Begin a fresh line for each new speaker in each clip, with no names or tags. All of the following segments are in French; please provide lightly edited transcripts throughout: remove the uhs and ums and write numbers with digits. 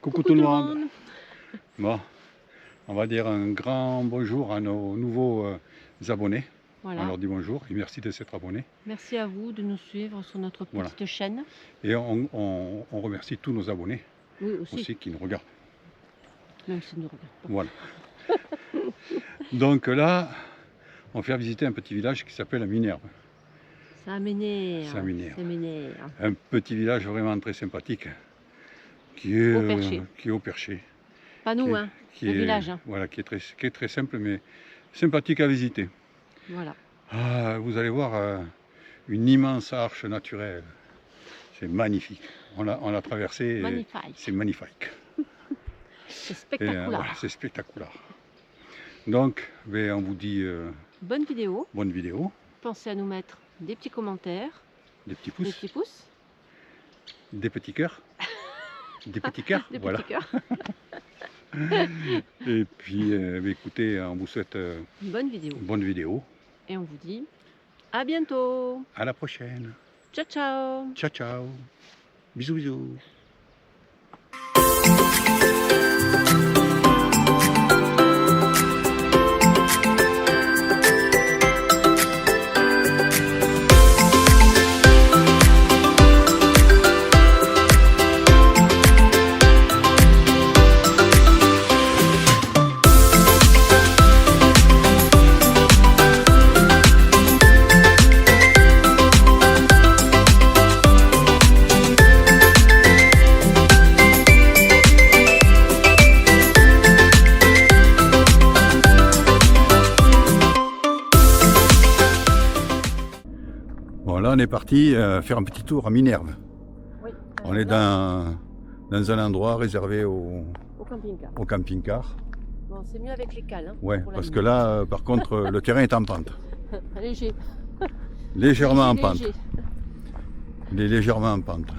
Coucou tout le monde. Bon, on va dire un grand bonjour à nos nouveaux abonnés.
Voilà.
On leur dit bonjour et merci de s'être abonnés.
Merci à vous de nous suivre sur notre petite chaîne.
Et on remercie tous nos abonnés
aussi
qui nous regardent.
Même s'ils ne nous regardent pas.
Voilà. Donc là, on fait visiter un petit village qui s'appelle Minerve.
Saint-Ménère.
Un petit village vraiment très sympathique qui est au Perché.
Pas nous, le village.
Voilà, qui est très simple mais sympathique à visiter.
Voilà.
Ah, vous allez voir une immense arche naturelle. C'est magnifique. On l'a traversée. C'est magnifique.
C'est spectaculaire.
Voilà, c'est spectaculaire. Donc, on vous dit
bonne vidéo.
Bonne vidéo.
Pensez à nous mettre des petits commentaires.
Des petits pouces.
Des petits pouces.
Des petits cœurs. Des petits cœurs.
Des
voilà.
petits cœurs.
Et puis, écoutez, on vous souhaite
une bonne vidéo.
Bonne vidéo.
Et on vous dit à bientôt.
À la prochaine.
Ciao, ciao.
Ciao, ciao. Bisous, bisous. Là, on est parti faire un petit tour à Minerve.
Oui,
on est dans un endroit réservé au
camping-car. Bon, c'est mieux avec les cales.
Ouais, parce que là, par contre, le terrain est en pente.
Léger.
Légèrement en pente. Il est légèrement en pente.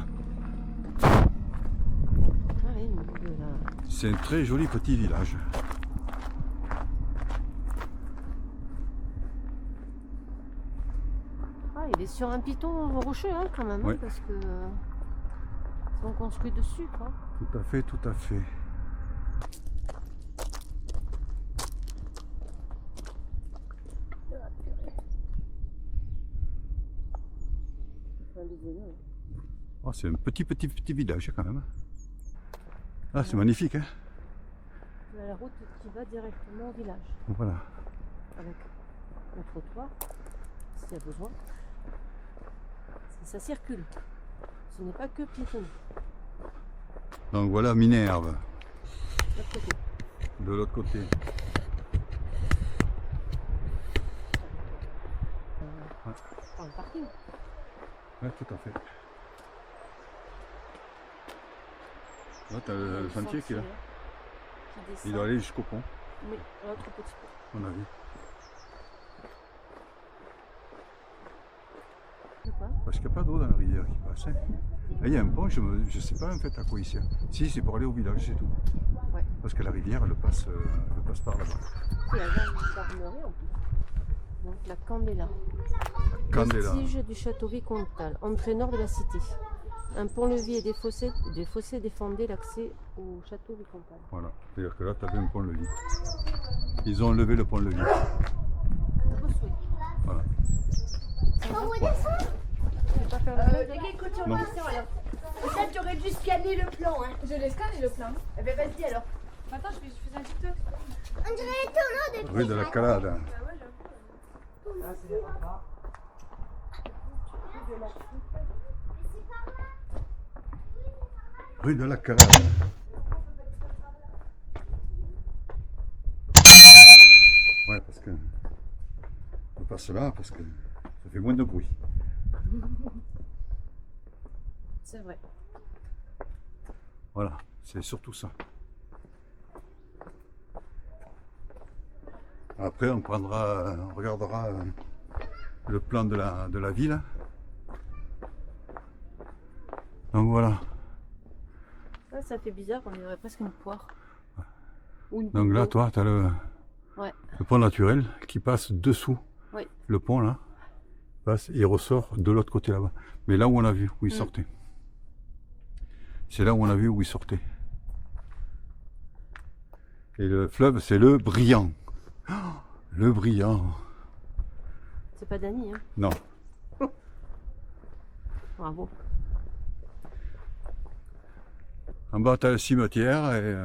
C'est un très joli petit village.
Il est sur un piton rocheux quand même,
oui.
Parce que ils sont construits dessus, quoi.
Tout à fait, tout à fait. Oh, c'est un petit village quand même. Ah, c'est magnifique, hein.
La route qui va directement au village.
Voilà.
Avec le trottoir, s'il y a besoin. Ça circule. Ce n'est pas que piétonné.
Donc voilà Minerve. De l'autre côté.
Dans le parking.
Oui, tout à fait. Là, tu as le sentier qui est là. Il doit aller jusqu'au pont.
Oui, l'autre petit pont.
On a vu. Parce qu'il n'y a pas d'eau dans la rivière qui passe. Hein. Là, il y a un pont, je ne sais pas en fait à quoi il sert. Si, c'est pour aller au village, c'est tout.
Ouais.
Parce que la rivière, elle passe par là-bas.
C'est la gendarmerie en plus. Donc la Candela. Vestige du château vicomtal, entrée nord de la cité. Un pont-levis et des fossés défendaient l'accès au château vicomtal.
Voilà, c'est-à-dire que là, tu avais un pont-levis. Ils ont levé le pont-levis. Voilà.
On redescend. Ça, tu aurais dû scanner le plan. Hein.
Je l'ai scanné le plan.
Eh ben vas-y alors.
Attends, je faisais un TikTok.
On dirait les tonneaux de
Rue de la Calade. Rue de la Calade. Ouais, parce que on passe là parce que ça fait moins de bruit.
C'est vrai.
Voilà, c'est surtout ça. Après, on regardera le plan de la ville. Donc voilà.
Ouais, ça fait bizarre, on dirait presque une poire.
Donc là, toi, tu as le pont naturel qui passe dessous le pont là. Passe et ressort de l'autre côté là-bas. Mais là où on a vu où il sortait. C'est là où on a vu où il sortait. Et le fleuve, c'est le Briand. Oh, le Briand.
C'est pas Dany, hein?
Non.
Bravo.
En bas, tu as le cimetière et...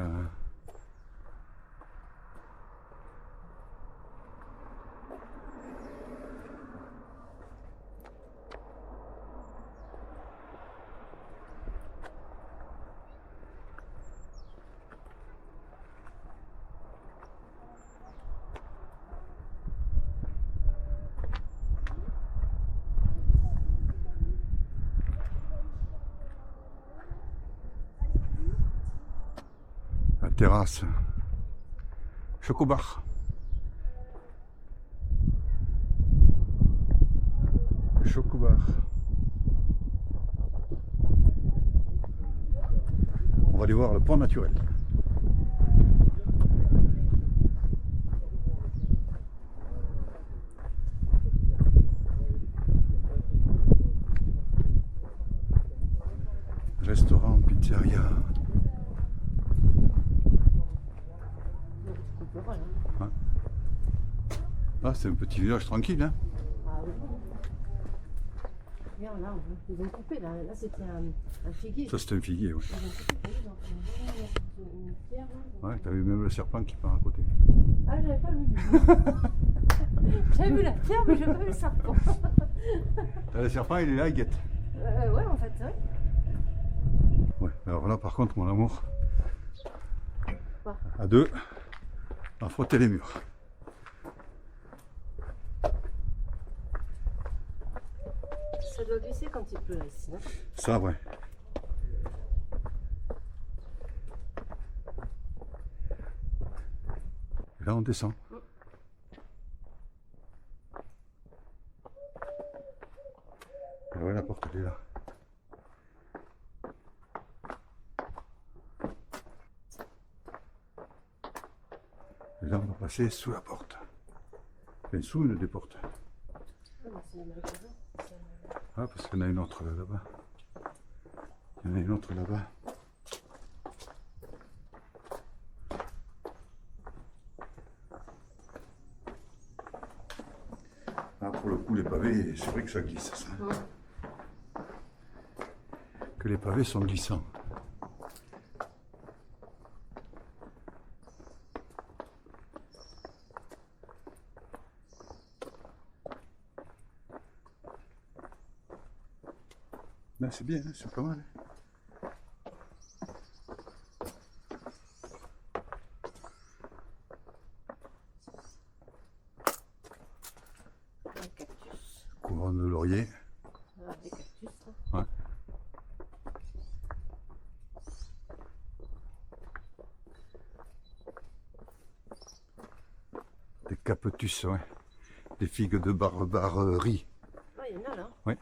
la terrasse. Chocobar. Chocobar. On va aller voir le pont naturel. Restaurant, pizzeria. Ouais. Ah, c'est un petit village tranquille, hein.
Ah oui. Regarde là, ils ont coupé là. Là c'était un figuier.
Ça, c'est un figuier, oui.
Ils ont coupé, une pierre, là.
Ouais, t'as vu même le serpent qui part à côté.
Ah, j'avais pas vu. J'avais vu la pierre, mais j'avais pas vu le serpent.
Le serpent, il est là, il guette.
Ouais, en fait, ouais.
Ouais, alors là, par contre, mon amour,
Quoi?
à deux, à frotter les murs.
Ça doit glisser quand il pleut là, ici, non?
Ça, ouais. Et là, on descend. Et ouais, la porte, elle est là. Et là, on va passer sous la porte. Enfin, sous une des portes.
Ah, mais c'est le magasin.
Ah, parce qu'il y en a une autre là-bas. Il y en a une autre là-bas. Ah, pour le coup, les pavés, c'est vrai que ça glisse, ça. Que les pavés sont glissants. Là, c'est bien, hein, c'est pas mal.
Un cactus.
Couronne de laurier.
Ah, des cactus.
Ouais. Des capetus, ouais. Des figues de barbarie.
Ah, il y en a là.
Ouais.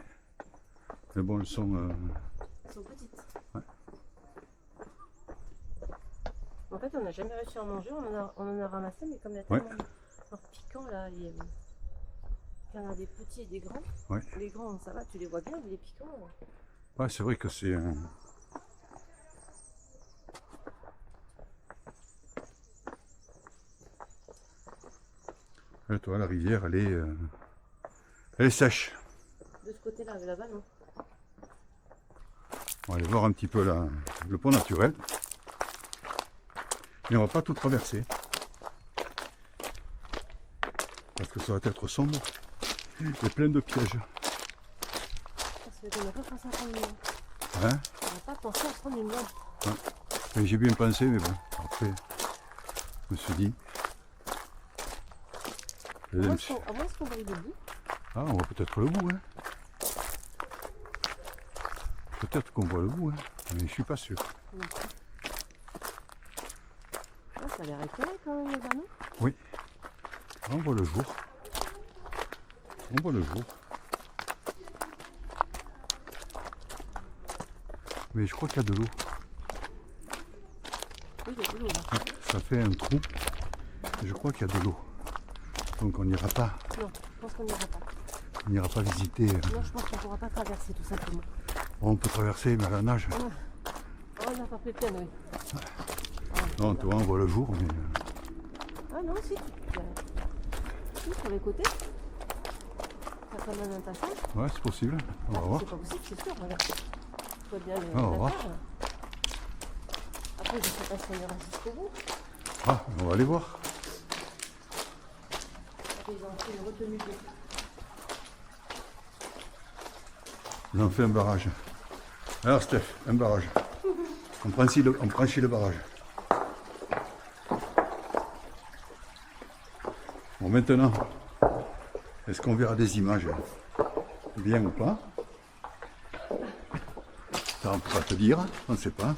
Mais bon, elles sont...
Elles sont petites.
Ouais.
En fait, on n'a jamais réussi à en manger. On en a ramassé, mais comme il y a
Ouais.
tellement de piquants là, il y en a des petits et des grands.
Ouais.
Les grands, ça va, tu les vois bien, mais les piquants.
Ouais, c'est vrai que c'est... Ouais, toi, la rivière, elle est sèche.
De ce côté-là, mais là-bas, non.
On va aller voir un petit peu le pont naturel. Mais on va pas tout traverser. Parce que ça va être sombre et plein de pièges.
Parce qu'on n'a pas pensé à prendre une lampe.
Hein?
On n'a pas pensé à prendre une lampe.
Ouais. J'ai bien pensé, mais bon, après, je me suis dit...
À moins qu'on va aller debout.
Ah, on voit peut-être le bout, hein. Peut-être qu'on voit le bout, hein. Mais je suis pas sûr.
Ah, ça a l'air éclairé quand même, les anneaux.
Oui. On voit le jour. On voit le jour. Mais je crois qu'il y a de l'eau.
Oui, il y a de l'eau là.
Ça fait un trou. Je crois qu'il y a de l'eau. Donc on n'ira pas.
Non, je pense qu'on n'ira pas.
On n'ira pas visiter.
Non, je pense qu'on ne pourra pas traverser tout simplement.
On peut traverser, mais à la nage.
Oh, on n'a pas pris le plein, oui.
Non, tu vois, on voit le jour, mais...
non, si. Si, sur les côtés. T'as quand même un passage.
Ouais, c'est possible. On va voir.
C'est pas possible, c'est sûr. Regarde. Tu vois bien
On va voir.
terre, là. Après, je sais pas si on ira jusqu'au bout.
Ah, on va aller voir.
Après, ils ont fait une retenue d'eau.
Ils ont fait un barrage. Alors Steph, un barrage. On franchit le barrage. Bon, maintenant, est-ce qu'on verra des images bien ou pas? Ça, on ne peut pas te dire, on ne sait pas.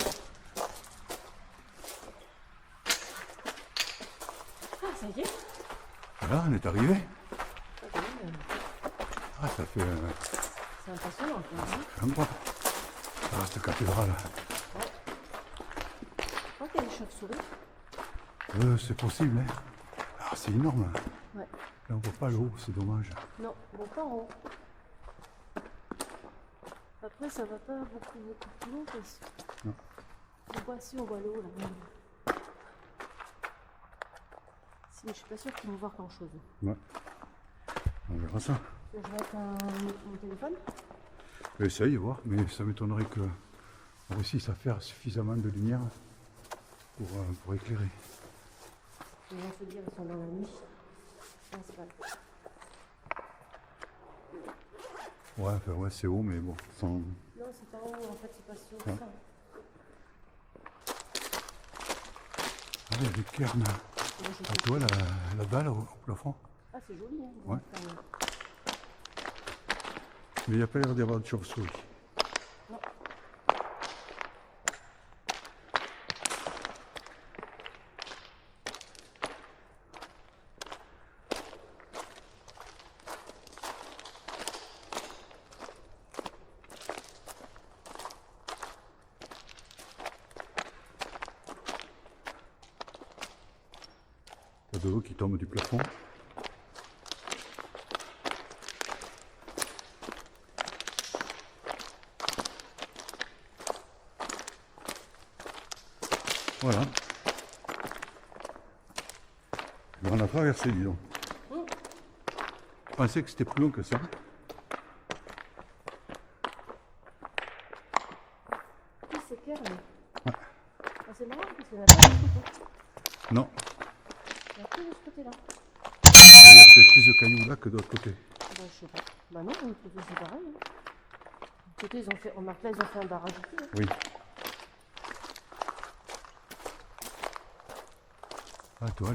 Ah, ça y est.
Voilà, on est arrivé. Ah, ça fait
C'est impressionnant.
un endroit. Ah, cette cathédrale.
Je crois qu'il y a des chauves-souris.
C'est possible, hein. Ah, c'est énorme.
Ouais.
Là, on voit pas le haut, c'est dommage.
Non, on va pas en haut. Après, ça va pas beaucoup plus loin parce que...
Non.
On voit, si on voit le haut là. Si, mais je suis pas sûre qu'ils vont voir grand chose.
Ouais. On verra ça.
Je vais mettre mon téléphone.
Je vais essayer de voir, mais ça m'étonnerait qu'on réussisse à faire suffisamment de lumière pour éclairer.
Ils vont se dire qu'ils sont dans la nuit. Je pense pas.
Ouais, enfin, ouais, c'est haut, mais bon, sans...
Non, c'est pas haut, en fait, c'est pas si haut que
Ouais.
ça.
Ah, il y a des cairns. Ah, tu vois la dalle au plafond?
Ah, c'est joli, hein.
Ouais. Mais il n'y a pas l'air d'y avoir de chauve-souris.
Non.
Il y a de l'eau qui tombe du plafond. Voilà. On a traversé, dis donc. Je pensais que c'était plus long que ça.
Oui, c'est clair, mais...
Ouais.
Ah, c'est marrant parce qu'il n'y en a pas de ce côté.
Non,
Il n'y a que de ce côté-là.
il y a peut-être plus de cailloux là que de l'autre côté.
Bah, je sais pas. Bah non, de l'autre côté, c'est pareil. Hein. De l'autre côté, ils ont fait... Remarque, là, ils ont fait un barrage ici. Hein.
Oui. Ah, toi,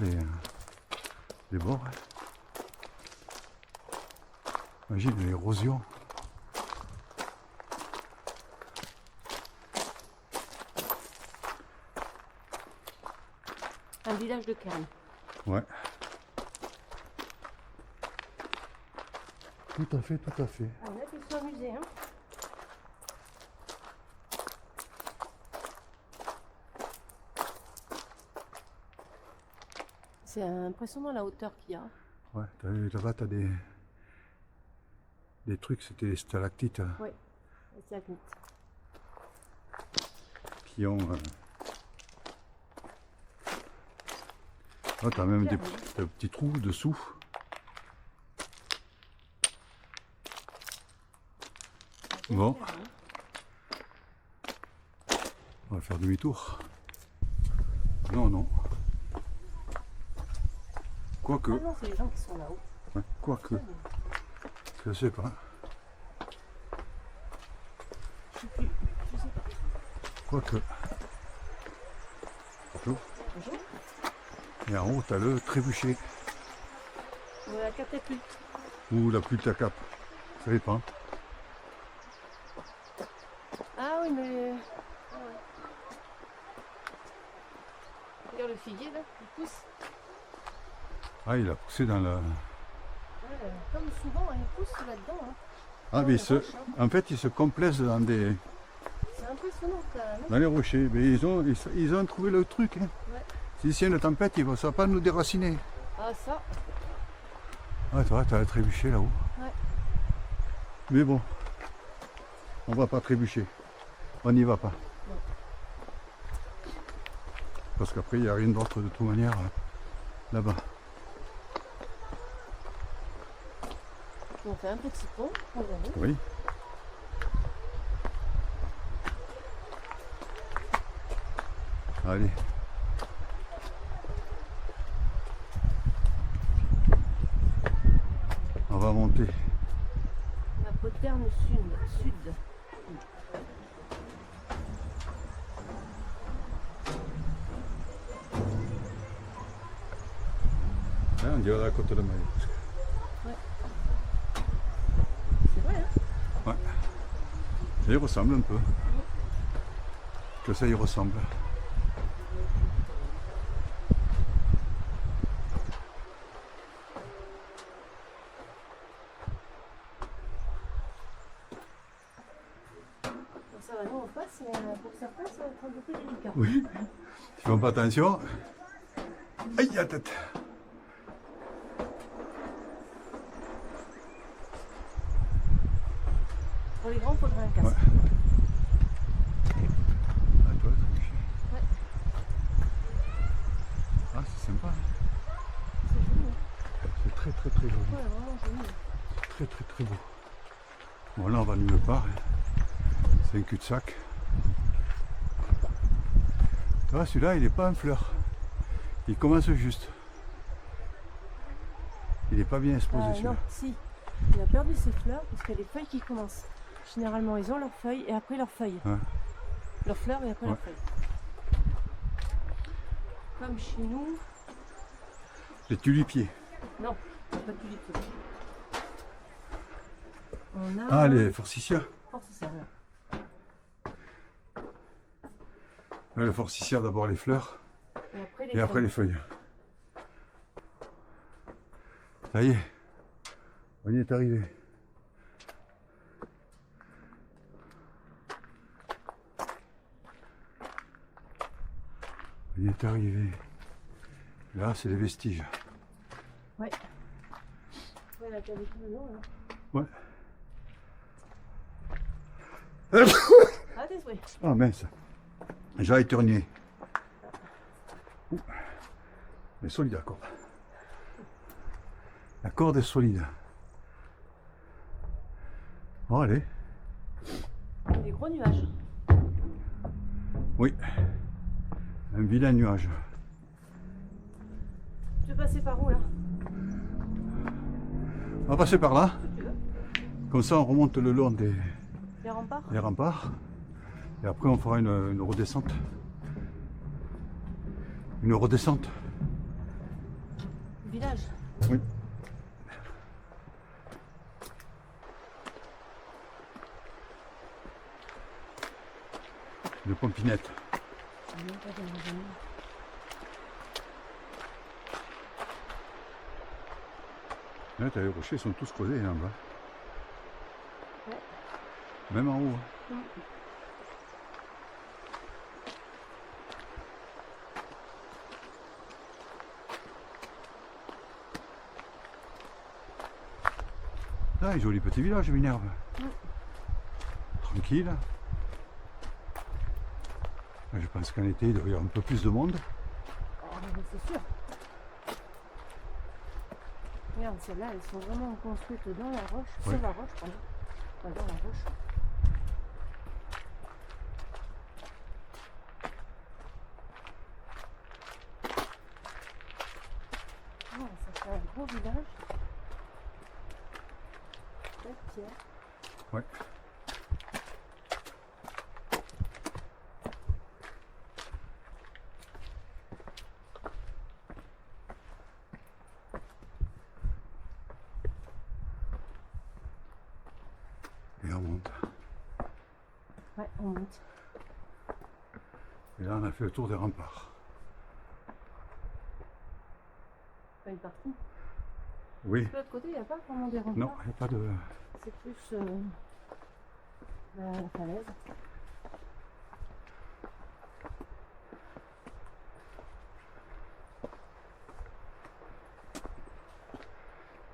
les bords. Imagine l'érosion.
Un village de cairns.
Ouais. Tout à fait, tout à fait.
Ah, là, ils sont amusés, hein. C'est impressionnant la hauteur qu'il y a.
Ouais, là-bas, t'as des trucs, c'était des stalactites
Oui, c'est la limite.
qui ont... Ah, t'as même des petits trous dessous. Bon, on va faire demi-tour. Non, non. Quoique,
Ah non, c'est les gens qui sont là-haut.
ouais, quoique, je sais pas.
Je sais pas.
Quoique. Bonjour.
Bonjour.
Et en haut, t'as le trébuchet.
La catapulte.
Ou la pluie de ta cape. Ça dépend.
Ah oui, mais... Ah ouais. Regarde le figuier, là, il pousse.
Ah, il a poussé dans la...
Ouais, comme souvent, il pousse là-dedans. Hein.
Ah, mais en fait, ils se complaisent dans
C'est impressionnant, quand même.
les rochers. Mais ils ont trouvé le truc. Hein.
Ouais.
Si c'est une tempête, ça ne va pas nous déraciner.
Ah, ça.
Ah, toi, t'as trébuché là-haut.
Ouais.
Mais bon, on va pas trébucher. On n'y va pas.
Non.
Parce qu'après, il n'y a rien d'autre de toute manière. Là-bas.
On fait un petit pont. Regardez.
Oui. Allez. On va monter.
La poterne sud.
Hein, on dirait la côte de Maille.
C'est vrai, hein?
Ouais. Ça y ressemble un peu. Que ça y ressemble.
Bon, ça va, nous on passe, mais pour certains, ça va être un peu plus délicat.
Oui. Ils font pas attention. Aïe, la tête.
Pour les grands, il faudrait un casque.
Ouais. Ah, toi, tranquille.
Ouais.
Ah, c'est sympa. Hein.
C'est joli, hein?
C'est très très très joli.
Ouais, vraiment joli.
Très très très beau. Bon, là, on va nulle part. Hein. C'est un cul-de-sac. Tu vois, celui-là, il n'est pas en fleurs. Il commence juste. Il n'est pas bien exposé, celui-là.
Non, si. Il a perdu ses fleurs parce qu'il y a les feuilles qui commencent. Généralement, ils ont leurs feuilles et après leurs feuilles.
Ouais.
Leurs fleurs et après
Ouais.
leurs feuilles. Comme chez nous.
Les tulipiers.
Non, pas de tulipiers. On a.
Ah, les forsythias.
Oh, c'est ça, là.
Ouais, le forsythia, d'abord les fleurs
Et après les
et après
feuilles.
les feuilles. Ça y est, on y est arrivé. On y est arrivé. Là, c'est les vestiges.
Ouais. Ouais, la cavité maintenant, là.
Ouais.
Ah, désolé.
Ah mince, j'ai éternué. Ouh. Mais solide la corde. La corde est solide. Bon, allez.
Des gros nuages.
Oui. Un vilain nuage.
Tu veux passer par où, là?
On va passer par là.
Si tu veux.
Comme ça, on remonte le long des
Les remparts?
remparts. Et après, on fera une redescente. Une redescente.
Village.
Oui. De Pompinette. Là, t'as les rochers, ils sont tous creusés là en bas.
Ouais.
Même en haut. Hein. Ah, un joli petit village, Minerve. Tranquille. Je pense qu'en été, il doit y avoir un peu plus de monde.
Oh, mais c'est sûr. Regarde, celles-là, elles sont vraiment construites dans la roche.
Ouais.
Sur la roche, pardon. Pas dans la roche. Oh, ça fait un gros village. Belle pierre.
Ouais. Et on monte.
Ouais, on monte.
Et là, on a fait le tour des remparts.
Pas une partie.
Oui.
De l'autre côté, il n'y a pas vraiment des remparts.
Non, il n'y a pas de...
C'est plus la falaise.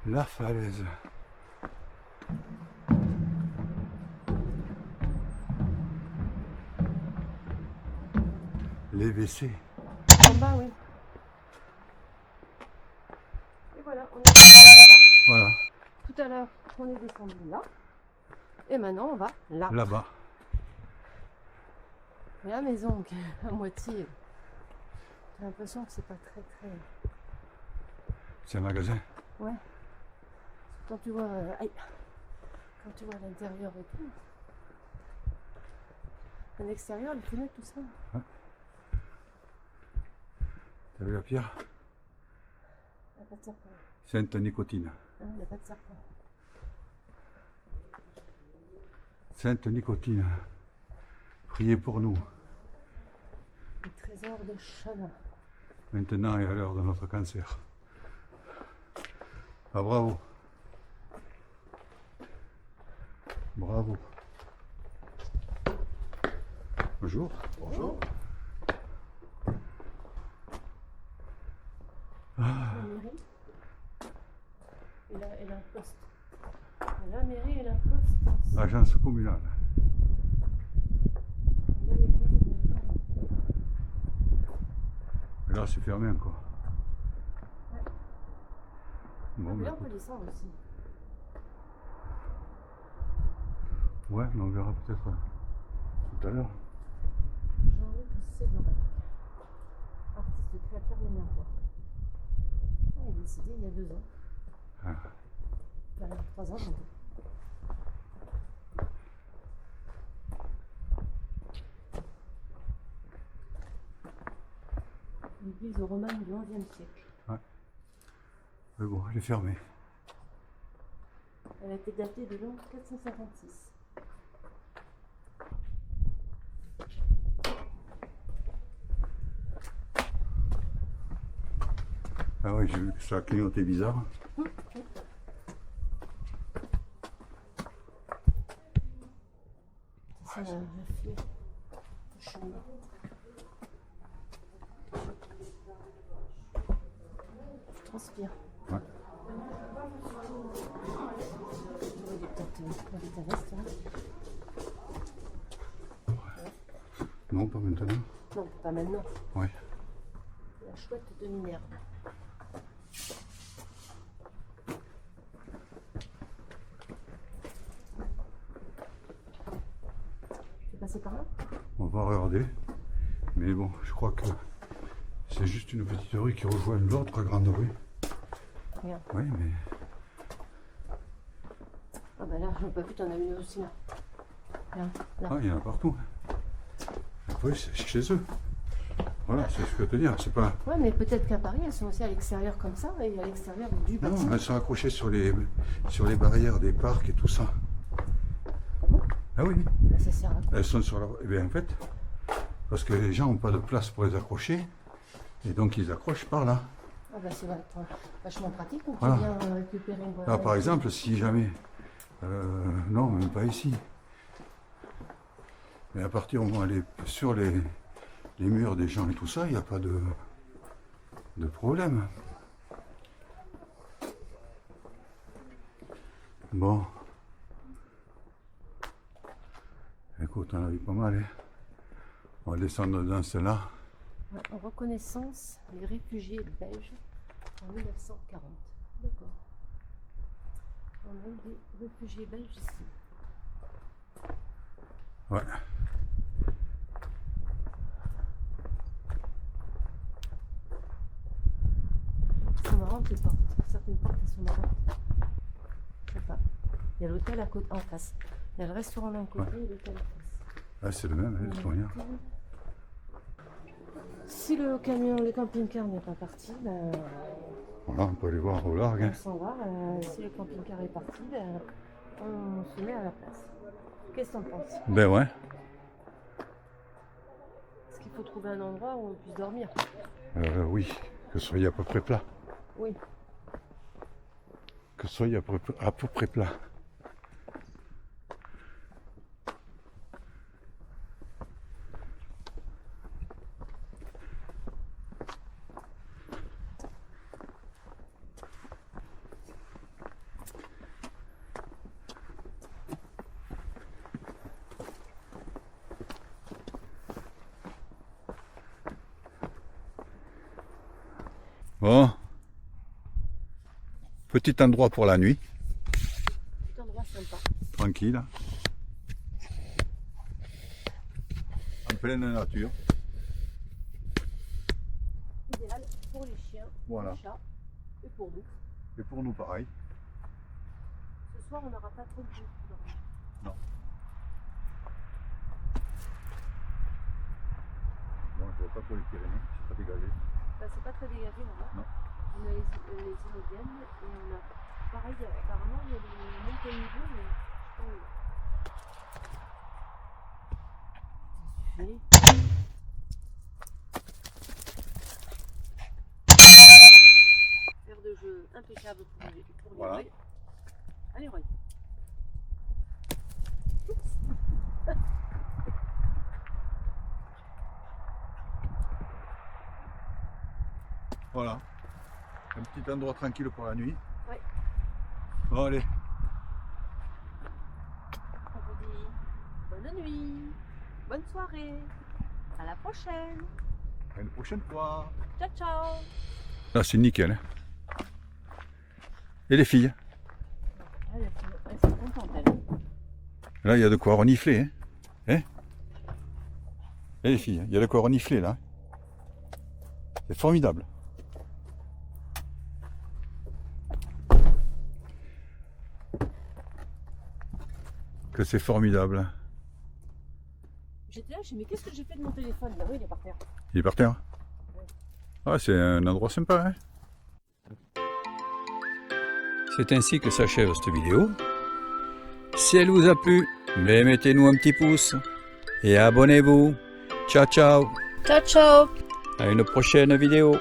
La falaise. Les WC.
En bas, oui. voilà, on est là.
Voilà,
Tout à l'heure, on est descendu là. Et maintenant, on va là.
là-bas.
Et la maison qui est à moitié. J'ai l'impression que c'est pas très.
C'est un magasin.
Ouais. Quand tu vois, quand tu vois l'intérieur et tout. L'extérieur, les fenêtres, tout ça.
Ouais. T'as vu la pierre?
Il n'y a pas de serpent.
Sainte Nicotine.
Il n'y a pas de serpent.
Sainte Nicotine. Priez pour nous.
Le trésor de Chana.
Maintenant et à l'heure de notre cancer. Ah, bravo. Bravo. Bonjour. Bonjour.
La mairie. Et la poste. La mairie et la poste.
L'agence communale.
Et là, il y a pas de-
Et là, c'est fermé encore.
Ouais.
Bon,
Mais
bah,
là, on peut descendre aussi.
ouais, mais on verra peut-être tout à l'heure.
Jean-Luc Séverac, artiste créateur minervois. Il est décédé il y a 2 ans.
Ah.
Enfin, 3 ans maintenant. L'église romane du XIe siècle.
Mais bon, elle est fermée.
Elle a été datée de l'an 456.
Ah oui, j'ai vu que ça clignotait bizarre.
C'est ça, la fille. Le chemin. Je transpire.
Ouais.
Il est peut-être invité à rester, hein.
Non, pas maintenant.
Non, pas maintenant.
Ouais.
La chouette de Minerve. Tu es passé par là?
On va regarder. Mais bon, je crois que c'est juste une petite rue qui rejoint l'autre grande rue.
Regarde.
Oui, mais
Ah bah là, j'ai pas vu, t'en as une aussi là. Regarde, là.
ah, il y en a partout. Oui, c'est chez eux. Voilà, c'est ce que je veux te dire. C'est pas.
Ouais, mais peut-être qu'à Paris, elles sont aussi à l'extérieur comme ça, et à l'extérieur du
Non,
bâtiment.
elles sont accrochées sur les barrières des parcs et tout ça.
Ah bon?
Ah oui,
Mais ça sert à quoi?
elles sont sur la. Eh bien, en fait, parce que les gens n'ont pas de place pour les accrocher, et donc ils accrochent par là.
Ah bah c'est vachement pratique quand
Voilà.
tu viens récupérer une boîte.
Là, par exemple, si jamais. Non, même pas ici. Mais à partir où on est sur les murs des gens et tout ça, il n'y a pas de problème. Bon. Écoute, on a vu pas mal. Hein. On va descendre dans celle-là.
Ouais, en reconnaissance des réfugiés belges en 1940. D'accord. On a eu des réfugiés belges ici.
Ouais.
Elles sont marrantes les portes. Certaines portes elles sont marrantes. Je sais pas. Il y a l'hôtel à côté, en face. Il y a le restaurant d'un côté et l'hôtel en face.
Ah, c'est le même, hein, de toute manière.
Si le camion, le camping-car n'est pas parti, ben,
Voilà, on peut aller voir au large. Hein.
on s'en va. Si le camping-car est parti, ben, on se met à la place. Qu'est-ce que t'en penses?
Ben ouais.
Est-ce qu'il faut trouver un endroit où on puisse dormir?
Oui, que ce soit à peu près plat.
Oui.
Que ce soit à peu près plat. Bon. Petit endroit pour la nuit.
Petit endroit sympa.
Tranquille. En pleine nature.
Idéal pour les chiens,
Voilà.
les chats et pour nous.
Et pour nous pareil.
Ce soir, on n'aura pas trop de bruit.
Non. Bon, je ne vois pas pour les Pyrénées, c'est pas dégagé.
Bah, c'est pas très dégagé là-bas.
Non.
On a les Inodiennes et on a. Pareil, apparemment, il y a des montagnes niveaux, mais je sais pas où il est. Faire de jeu impeccable pour les
Voilà.
oreilles. Allez, Roy.
Voilà. Un petit endroit tranquille pour la nuit.
Ouais.
Bon, allez.
On vous dit bonne nuit, bonne soirée, à la prochaine.
À une prochaine fois.
Ciao, ciao.
Là, c'est nickel. Hein. Et les filles?
Elles sont contentes, elles.
Là, il y a de quoi renifler. Hein, hein? Et les filles, il y a de quoi renifler là. C'est formidable. Que c'est formidable.
J'étais là, je me dis, mais qu'est-ce que j'ai fait de mon téléphone? Bah oui, il est par terre.
Il est par terre. Ah, c'est un endroit sympa. Hein. C'est ainsi que s'achève cette vidéo. Si elle vous a plu, mettez-nous un petit pouce et abonnez-vous. Ciao ciao.
Ciao, ciao.
À une prochaine vidéo.